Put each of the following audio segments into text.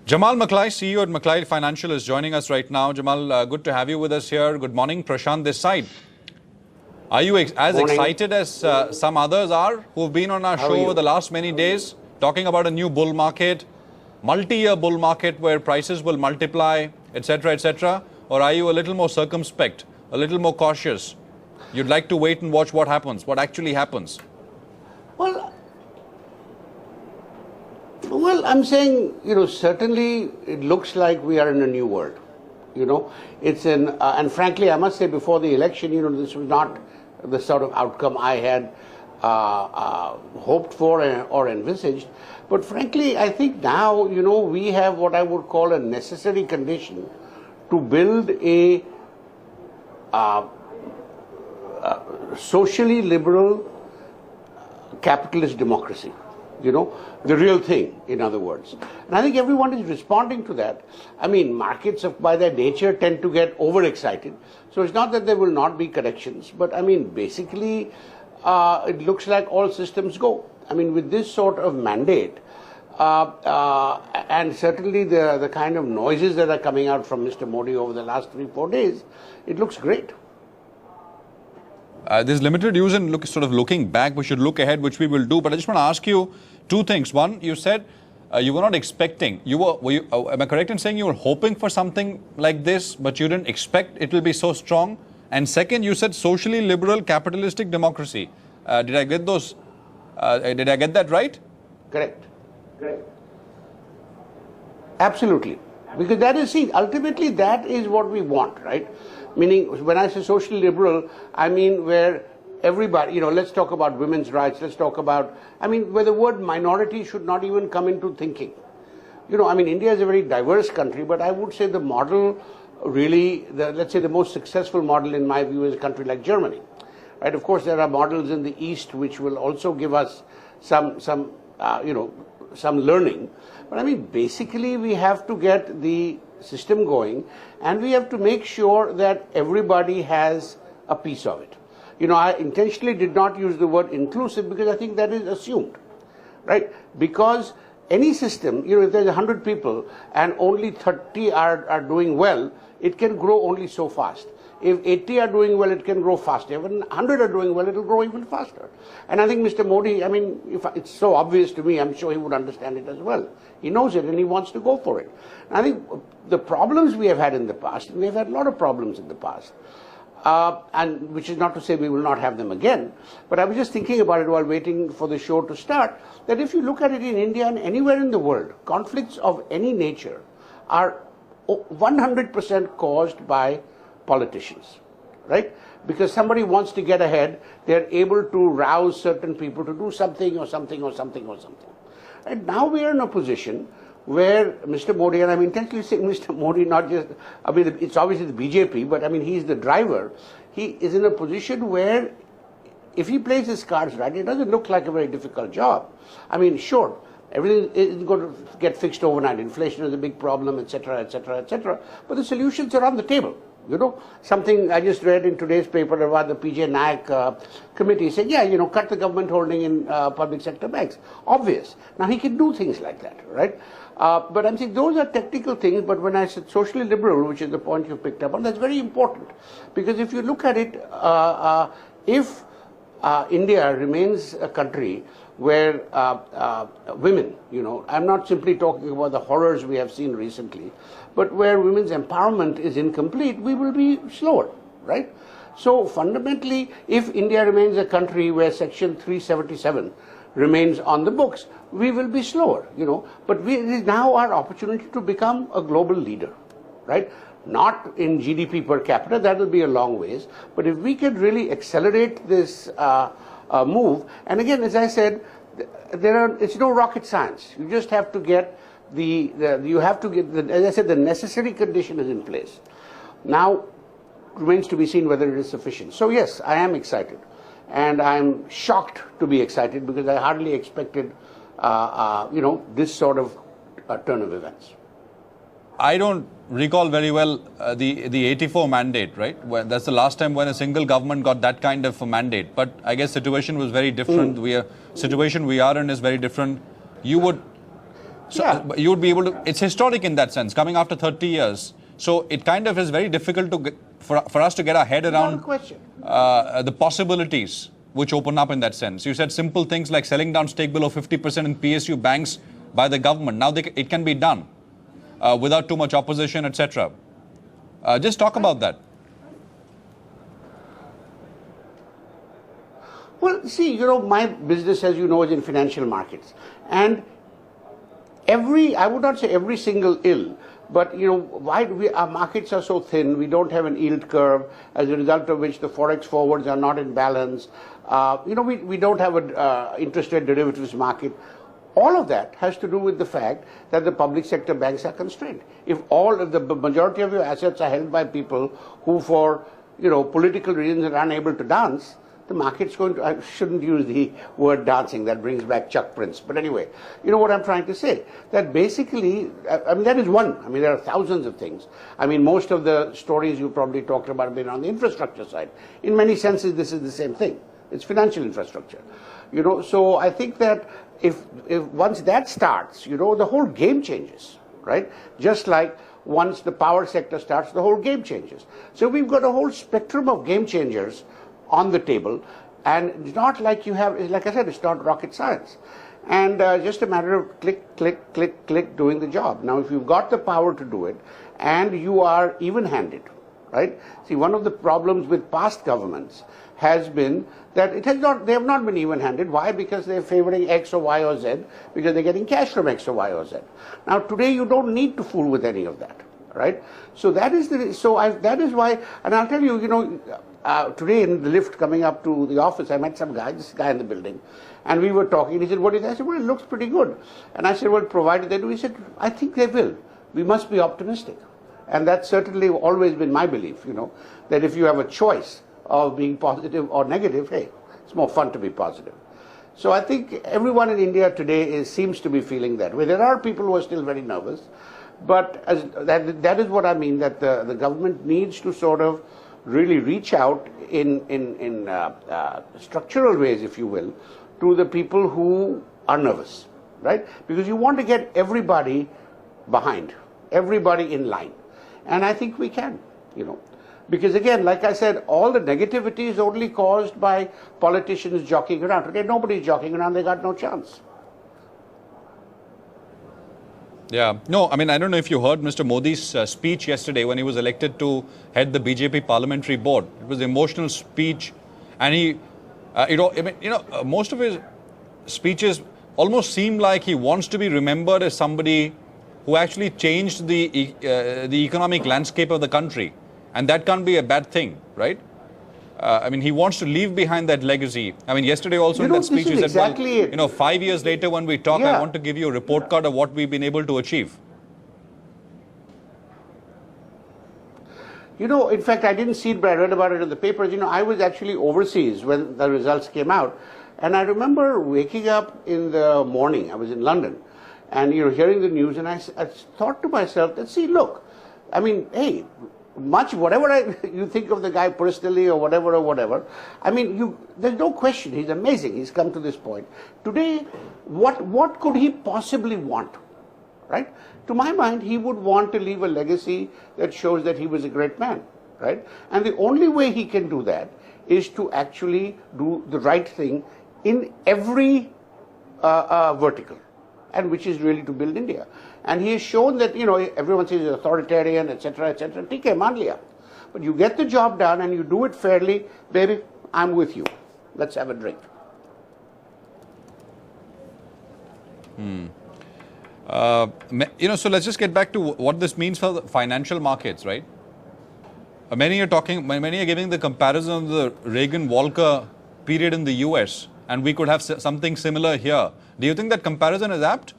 Jamal Mecklai, CEO at Mecklai Financial, is joining us right now. Jamal, good to have you with us here. Good morning. Prashant this side. Are you as excited as some others are who've been on our show over the last many days, talking about a new bull market, multi-year bull market where prices will multiply, etc., etc.? Or are you a little more circumspect, a little more cautious? You'd like to wait and watch what happens, what actually happens? Well, I'm saying, certainly it looks like we are in a new world. And frankly, I must say before the election, this was not the sort of outcome I had hoped for or envisaged. But frankly, I think now, we have what I would call a necessary condition to build a socially liberal capitalist democracy. The real thing, in other words. And I think everyone is responding to that. I mean, markets by their nature tend to get overexcited. So it's not that there will not be corrections, but I mean, basically, it looks like all systems go. I mean, with this sort of mandate, and certainly the kind of noises that are coming out from Mr. Modi over the last 3-4 days, it looks great. There's limited use in looking back. We should look ahead, which we will do. But I just want to ask you two things. One, you said you were not expecting. Am I correct in saying you were hoping for something like this, but you didn't expect it will be so strong? And second, you said socially liberal capitalistic democracy. Did I get those? Did I get that right? Correct. Absolutely. Because that is, ultimately that is what we want, right? Meaning, when I say socially liberal, I mean where everybody, let's talk about women's rights, let's talk about, where the word minority should not even come into thinking. India is a very diverse country, but I would say the model really, let's say the most successful model in my view is a country like Germany. Right? Of course, there are models in the East which will also give us some learning. But basically we have to get the system going, and we have to make sure that everybody has a piece of it. I intentionally did not use the word inclusive because I think that is assumed, right? Because any system, if there's 100 people and only 30 are doing well, it can grow only so fast. If 80 are doing well, it can grow faster. If 100 are doing well, it will grow even faster. And I think Mr. Modi, if it's so obvious to me, I'm sure he would understand it as well. He knows it and he wants to go for it. And I think the problems we have had in the past, and we have had a lot of problems in the past, and which is not to say we will not have them again, but I was just thinking about it while waiting for the show to start, that if you look at it in India and anywhere in the world, conflicts of any nature are 100% caused by politicians, right? Because somebody wants to get ahead, they're able to rouse certain people to do something or something or something or something. And now we are in a position where Mr. Modi, and I'm intentionally saying Mr. Modi, not just, it's obviously the BJP, but he's the driver. He is in a position where if he plays his cards right, it doesn't look like a very difficult job. Sure, everything is going to get fixed overnight. Inflation is a big problem, etc., etc., etc. But the solutions are on the table. Something I just read in today's paper about the PJ Nayak committee saying, cut the government holding in public sector banks. Obvious. Now he can do things like that, right? But I'm saying those are technical things, but when I said socially liberal, which is the point you picked up on, that's very important. Because if you look at it, if India remains a country where women, I'm not simply talking about the horrors we have seen recently, but where women's empowerment is incomplete, we will be slower, right? So fundamentally, if India remains a country where Section 377 remains on the books, we will be slower, But it is now our opportunity to become a global leader, right? Not in GDP per capita, that will be a long ways. But if we can really accelerate this move, and again, as I said, it's no rocket science. You just have to get as I said, the necessary condition is in place. Now, remains to be seen whether it is sufficient. So yes, I am excited. And I'm shocked to be excited because I hardly expected, this sort of turn of events. I don't recall very well the 84 mandate, right? That's the last time when a single government got that kind of a mandate. But I guess situation was very different. Situation we are in is very different. You would So Yeah. you would be able to, it's historic in that sense, coming after 30 years. So it kind of is very difficult to get, for us to get our head Not a around question. the possibilities which open up in that sense. You said simple things like selling down stake below 50% in PSU banks by the government. Now it can be done without too much opposition, etc. Just talk about that. Well, see, my business, as you know, is in financial markets. And I would not say every single ill, but, why our markets are so thin, we don't have an yield curve, as a result of which the forex forwards are not in balance. We don't have an interest rate derivatives market. All of that has to do with the fact that the public sector banks are constrained. If the majority of your assets are held by people who, for political reasons, are unable to dance, the market's going to, I shouldn't use the word dancing, that brings back Chuck Prince. But anyway, you know what I'm trying to say? That basically, that is one. There are thousands of things. Most of the stories you probably talked about have been on the infrastructure side. In many senses, this is the same thing. It's financial infrastructure. So I think that if once that starts, the whole game changes, right? Just like once the power sector starts, the whole game changes. So we've got a whole spectrum of game changers on the table, and it's not like you have, like I said, it's not rocket science. And just a matter of click, click, click, click, doing the job. Now, if you've got the power to do it, and you are even-handed, right? See, one of the problems with past governments has been that they have not been even-handed. Why? Because they're favoring X or Y or Z, because they're getting cash from X or Y or Z. Now, today you don't need to fool with any of that, right? So that is that is why, and I'll tell you, today in the lift coming up to the office, I met this guy in the building, and we were talking. He said, "What is that?" I said, "Well, it looks pretty good." And I said, "Well, provided they do." He said, "I think they will. We must be optimistic." And that's certainly always been my belief, that if you have a choice of being positive or negative, hey, it's more fun to be positive. So I think everyone in India today seems to be feeling that way. There are people who are still very nervous, but that is what I mean, that the government needs to sort of really reach out in structural ways, if you will, to the people who are nervous, right? Because you want to get everybody behind, everybody in line. And I think we can, Because again, like I said, all the negativity is only caused by politicians jockeying around. Today, nobody's jockeying around, they got no chance. Yeah. No, I don't know if you heard Mr. Modi's speech yesterday when he was elected to head the BJP parliamentary board. It was an emotional speech, and he, most of his speeches almost seem like he wants to be remembered as somebody who actually changed the economic landscape of the country, and that can't be a bad thing, right? He wants to leave behind that legacy. Yesterday also in that speech he said, exactly 5 years later when we talk, I want to give you a report card of what we've been able to achieve. In fact, I didn't see it, but I read about it in the papers. I was actually overseas when the results came out. And I remember waking up in the morning, I was in London, and, hearing the news, and I thought to myself that, see, look, hey, whatever you think of the guy personally or whatever, there's no question, he's amazing, he's come to this point. Today, what could he possibly want, right? To my mind, he would want to leave a legacy that shows that he was a great man, right? And the only way he can do that is to actually do the right thing in every vertical, and which is really to build India. And he has shown that, everyone says he's authoritarian, etc., etc. TK, maan liya. But you get the job done and you do it fairly, baby, I'm with you. Let's have a drink. So let's just get back to what this means for the financial markets, right? Many are giving the comparison of the Reagan-Volcker period in the US, and we could have something similar here. Do you think that comparison is apt?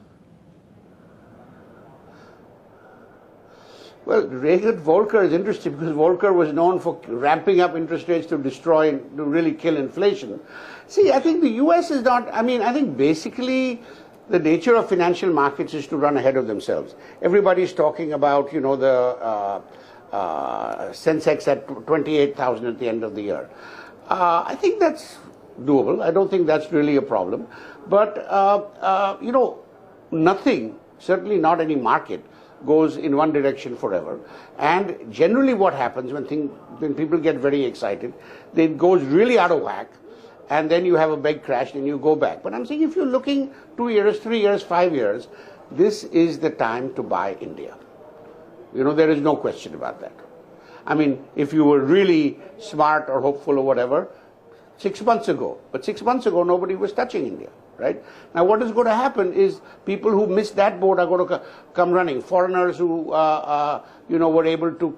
Well, Reagan-Volcker is interesting because Volcker was known for ramping up interest rates to really kill inflation. See, I think the US is not, I think basically the nature of financial markets is to run ahead of themselves. Everybody's talking about, the Sensex at 28,000 at the end of the year. I think that's doable. I don't think that's really a problem. But, nothing certainly not any market, goes in one direction forever. And generally what happens when people get very excited, it goes really out of whack, and then you have a big crash and you go back. But I'm saying if you're looking 2 years, 3 years, 5 years, this is the time to buy India. There is no question about that. I mean, if you were really smart or hopeful or whatever, 6 months ago, but 6 months ago nobody was touching India. Right? Now what is going to happen is people who missed that boat are going to come running. Foreigners who were able to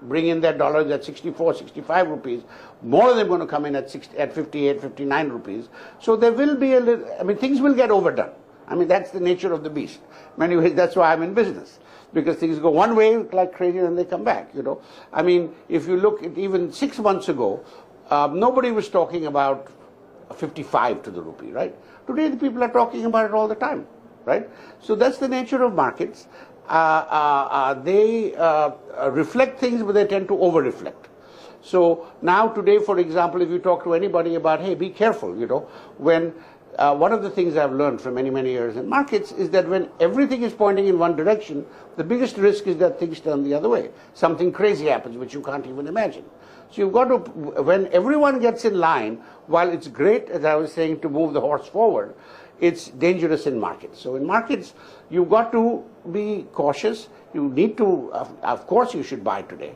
bring in their dollars at 64, 65 rupees, more of them going to come in at 58, 59 rupees. So there will be things will get overdone. I mean, that's the nature of the beast. In many ways, that's why I'm in business. Because things go one way like crazy and they come back, I mean, if you look at even 6 months ago, nobody was talking about 55 to the rupee, right? Today, the people are talking about it all the time, right? So that's the nature of markets. They reflect things, but they tend to over-reflect. So now today, for example, if you talk to anybody about, hey, be careful, when one of the things I've learned from many, many years in markets is that when everything is pointing in one direction, the biggest risk is that things turn the other way. Something crazy happens, which you can't even imagine. So you've got to, when everyone gets in line, while it's great, as I was saying, to move the horse forward, it's dangerous in markets. So in markets, you've got to be cautious. You need to, of course you should buy today,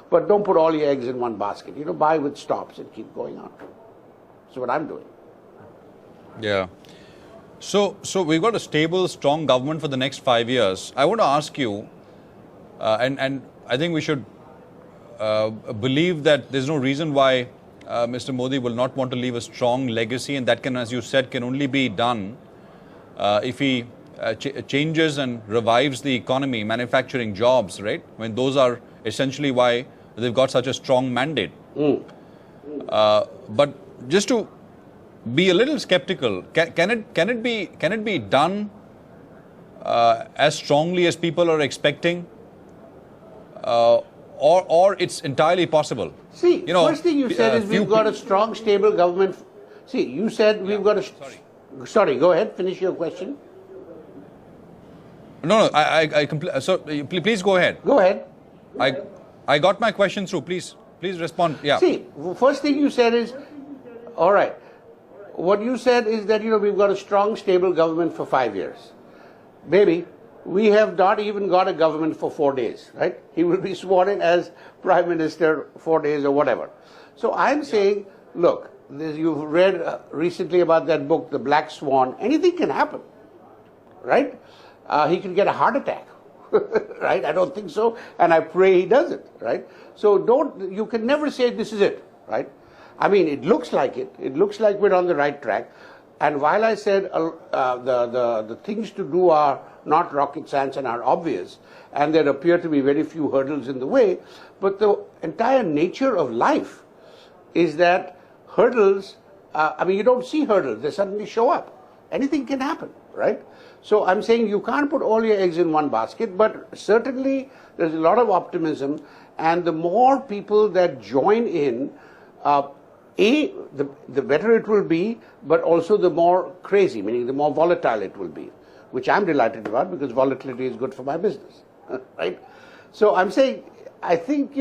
but don't put all your eggs in one basket. Buy with stops and keep going on. That's what I'm doing. Yeah. So we've got a stable, strong government for the next 5 years. I want to ask you, and I think we should believe that there's no reason why Mr. Modi will not want to leave a strong legacy, and that can, as you said, can only be done if he changes and revives the economy, manufacturing, jobs, right? I mean, those are essentially why they've got such a strong mandate. But just to be a little skeptical, can it be done as strongly as people are expecting? Or it's entirely possible. See, first thing you said is we've got a strong, stable government. See, you said we've got a... Sorry, go ahead, finish your question. No, so please go ahead. Go ahead. I got my question through. Please respond. Yeah. See, first thing you said is, all right, what you said is that, we've got a strong, stable government for 5 years. Baby, we have not even got a government for 4 days, right? He will be sworn in as Prime Minister 4 days or whatever. So I'm saying, look, you've read recently about that book, The Black Swan. Anything can happen, right? He can get a heart attack, right? I don't think so, and I pray he doesn't, right? So you can never say this is it, right? I mean, it looks like it. It looks like we're on the right track. And while I said the things to do are not rocket science and are obvious, and there appear to be very few hurdles in the way, but the entire nature of life is that hurdles, you don't see hurdles, they suddenly show up. Anything can happen, right? So I'm saying you can't put all your eggs in one basket, but certainly there's a lot of optimism, and the more people that join in, the better it will be, but also the more crazy, meaning the more volatile it will be, which I'm delighted about because volatility is good for my business, right? So I'm saying, I think,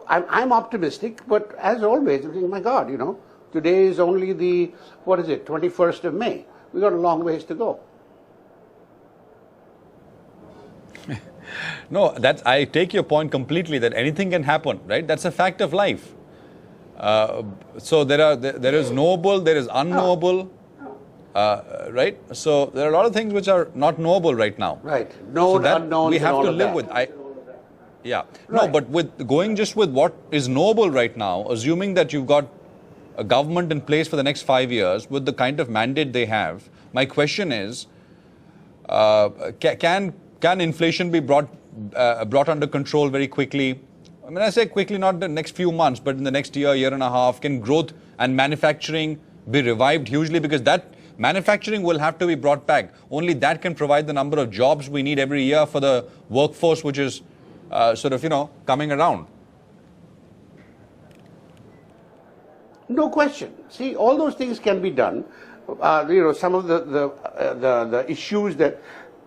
I'm optimistic, but as always, I'm thinking, my God, today is only the, 21st of May. We've got a long ways to go. No, I take your point completely that anything can happen, right? That's a fact of life. So there is knowable, there is unknowable, right? So there are a lot of things which are not knowable right now. Right. Known, so unknown, we have to live with. Yeah. No, Right. but with going just with what is knowable right now, assuming that you've got a government in place for the next 5 years with the kind of mandate they have, my question is, can inflation be brought under control very quickly? I mean, I say quickly, not the next few months, but in the next year and a half. Can growth and manufacturing be revived hugely? Because that manufacturing will have to be brought back. Only that can provide the number of jobs we need every year for the workforce, which is coming around. No question. See, all those things can be done. Some of the issues that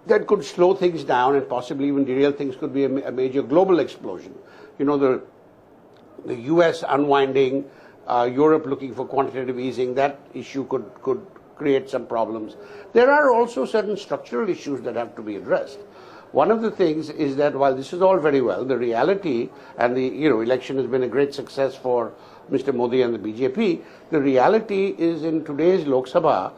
that could slow things down and possibly even derail things could be a major global explosion. You know, the US unwinding, Europe looking for quantitative easing, that issue could create some problems. There are also certain structural issues that have to be addressed. One of the things is that while this is all very well, the reality, and the election has been a great success for Mr. Modi and the BJP, the reality is in today's Lok Sabha,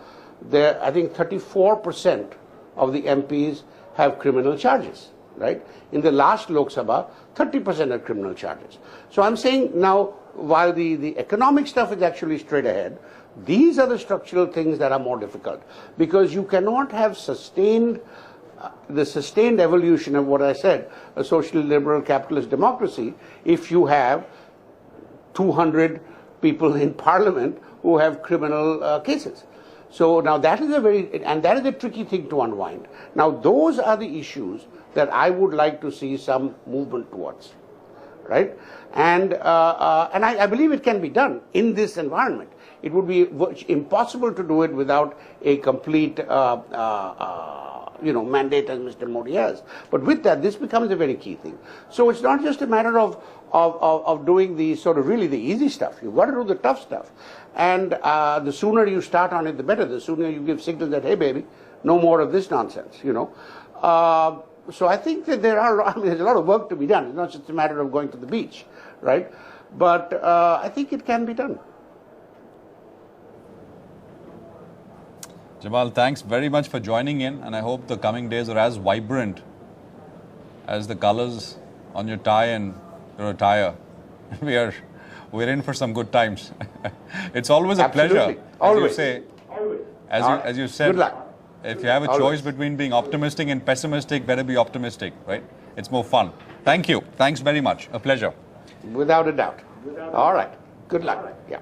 I think 34% of the MPs have criminal charges, right? In the last Lok Sabha, 30% had criminal charges. So I'm saying now, while the economic stuff is actually straight ahead, these are the structural things that are more difficult, because you cannot have the sustained evolution of what I said, a social liberal capitalist democracy, if you have 200 people in parliament who have criminal cases. So now that is a tricky thing to unwind. Now those are the issues that I would like to see some movement towards, right? And I believe it can be done in this environment. It would be impossible to do it without a complete mandate as Mr. Modi has. But with that, this becomes a very key thing. So it's not just a matter of doing the sort of really the easy stuff. You've got to do the tough stuff. And the sooner you start on it, the better. The sooner you give signals that, hey, baby, no more of this nonsense, So I think that there's a lot of work to be done. It's not just a matter of going to the beach, right? But I think it can be done. Jamal, thanks very much for joining in, and I hope the coming days are as vibrant as the colors on your tie and your attire. We're in for some good times. It's always a pleasure, Always. As you said. Good luck. If you have a choice between being optimistic and pessimistic, better be optimistic, right? It's more fun. Thank you. Thanks very much. A pleasure. Without a doubt. All right. Good luck. Yeah.